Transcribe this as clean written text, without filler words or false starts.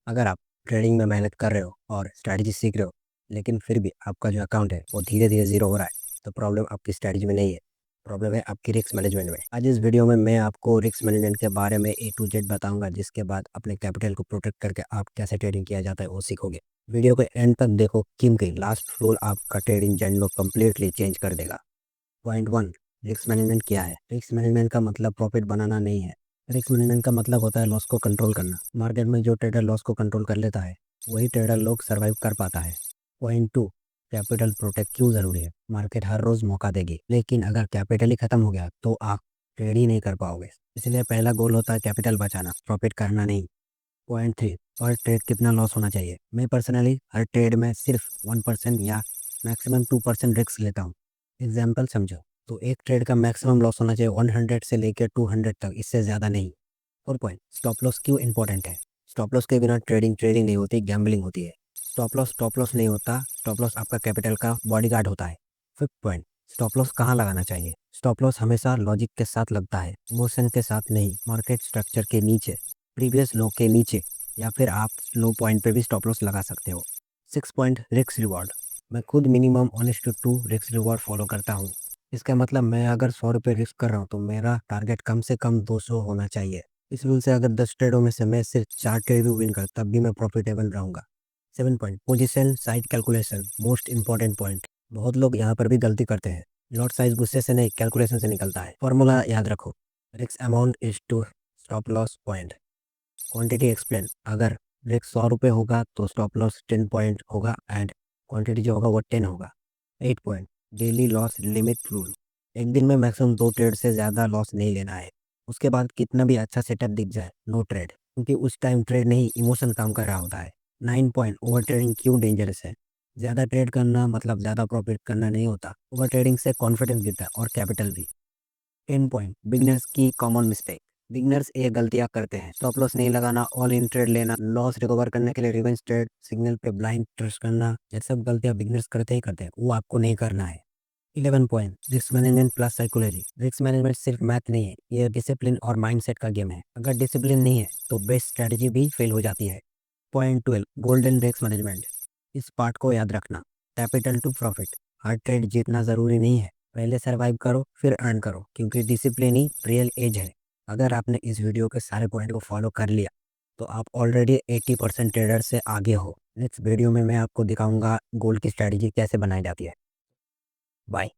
अगर आप ट्रेडिंग में मेहनत कर रहे हो और स्ट्रैटेजी सीख रहे हो, लेकिन फिर भी आपका जो अकाउंट है वो धीरे धीरे ज़ीरो हो रहा है, तो प्रॉब्लम आपकी स्ट्रैटेजी में नहीं है, प्रॉब्लम है आपकी रिस्क मैनेजमेंट में। आज इस वीडियो में मैं आपको रिस्क मैनेजमेंट के बारे में ए टू जेड बताऊंगा, जिसके बाद अपने कैपिटल को प्रोटेक्ट करके आप कैसे ट्रेडिंग किया जाता है वो सीखोगे। वीडियो के एंड तक देखो, क्योंकि लास्ट फ्लोर आपका ट्रेडिंग जर्नी को कम्प्लीटली चेंज कर देगा। पॉइंट वन, रिस्क मैनेजमेंट क्या है? रिस्क मैनेजमेंट का मतलब प्रॉफिट बनाना नहीं है। रिस्क मैनेजमेंट का मतलब होता है लॉस को कंट्रोल करना। मार्केट में जो ट्रेडर लॉस को कंट्रोल कर लेता है, वही ट्रेडर लोग सर्वाइव कर पाता है। पॉइंट टू, कैपिटल प्रोटेक्ट क्यों ज़रूरी है? मार्केट हर रोज़ मौका देगी, लेकिन अगर कैपिटल ही खत्म हो गया तो आप ट्रेड ही नहीं कर पाओगे। इसलिए पहला गोल होता है कैपिटल बचाना, प्रॉफिट करना नहीं। पॉइंट थ्री, हर ट्रेड कितना लॉस होना चाहिए? मैं पर्सनली हर ट्रेड में सिर्फ 1% या मैक्सिमम 2% रिस्क लेता हूँ। एग्जाम्पल समझो, तो एक ट्रेड का मैक्सिमम लॉस होना चाहिए 100 से लेकर 200 तक, इससे ज़्यादा नहीं। और पॉइंट, स्टॉप लॉस क्यों इंपॉर्टेंट है? स्टॉप लॉस के बिना ट्रेडिंग ट्रेडिंग नहीं होती, गैम्बलिंग होती है। स्टॉप लॉस नहीं होता, स्टॉप लॉस आपका कैपिटल का बॉडीगार्ड होता है। फिफ्थ पॉइंट, स्टॉप लॉस कहाँ लगाना चाहिए? स्टॉप लॉस हमेशा लॉजिक के साथ लगता है, इमोशन के साथ नहीं। मार्केट स्ट्रक्चर के नीचे, प्रीवियस लो के नीचे, या फिर आप लो पॉइंट पे भी स्टॉप लॉस लगा सकते हो। Six point, risk reward. मैं खुद मिनिमम 1:2 रिस्क रिवॉर्ड फॉलो करता हूँ। इसका मतलब मैं अगर 100 रुपये रिस्क कर रहा हूँ तो मेरा टारगेट कम से कम 200 होना चाहिए। इस रूल से अगर 10 ट्रेडों में से मैं सिर्फ 4 ट्रेड भी विन कर, तब भी मैं प्रॉफिटेबल रहूँगा। 7 point, position size calculation, most important point. बहुत लोग यहाँ पर भी गलती करते हैं। लॉट साइज गुस्से से नहीं, कैलकुलेशन से निकलता है। फॉर्मूला याद रखो, risk amount is to stop loss point. Quantity explain, अगर रिस्क 100 रुपये होगा तो स्टॉप लॉस 10 पॉइंट होगा, एंड क्वांटिटी जो होगा वो 10 होगा। 8 point, daily loss limit rule. एक दिन में मैक्सिमम 2 ट्रेड से ज़्यादा लॉस नहीं लेना है। उसके बाद कितना भी अच्छा सेटअप दिख जाए, नो ट्रेड, क्योंकि उस टाइम ट्रेड नहीं, इमोशन काम कर रहा होता है। 9 पॉइंट, ओवर ट्रेडिंग क्यों डेंजरस है? ज़्यादा ट्रेड करना मतलब ज़्यादा प्रॉफिट करना नहीं होता। ओवर ट्रेडिंग से कॉन्फिडेंस गिरता है और कैपिटल भी। 10 पॉइंट, बिगनर्स की कॉमन मिस्टेक। बिगनर्स ये गलतियां करते हैं, स्टॉप लॉस नहीं लगाना, ऑल इन ट्रेड लेना, लॉस रिकवर करने के लिए रिवेंज ट्रेड, सिग्नल पे ब्लाइंड ट्रस्ट करना। ये सब गलतियां बिगनर्स करते ही करते हैं, वो आपको नहीं करना है। 11 point, risk management plus psychology. Risk management सिर्फ मैथ नहीं है, ये डिसिप्लिन और माइंडसेट का गेम है। अगर डिसिप्लिन नहीं है तो बेस्ट स्ट्रेटजी भी फेल हो जाती है। Point 12, golden risk management. इस पार्ट को याद रखना, कैपिटल टू प्रॉफिट। हर ट्रेड जीतना ज़रूरी नहीं है, पहले सर्वाइव करो फिर अर्न करो, क्योंकि डिसिप्लिन ही रियल एज है। अगर आपने इस वीडियो के सारे पॉइंट को फॉलो कर लिया तो आप ऑलरेडी 80% ट्रेडर से आगे हो। नेक्स्ट वीडियो में मैं आपको दिखाऊंगा गोल्ड की स्ट्रैटेजी कैसे बनाई जाती है। बाय।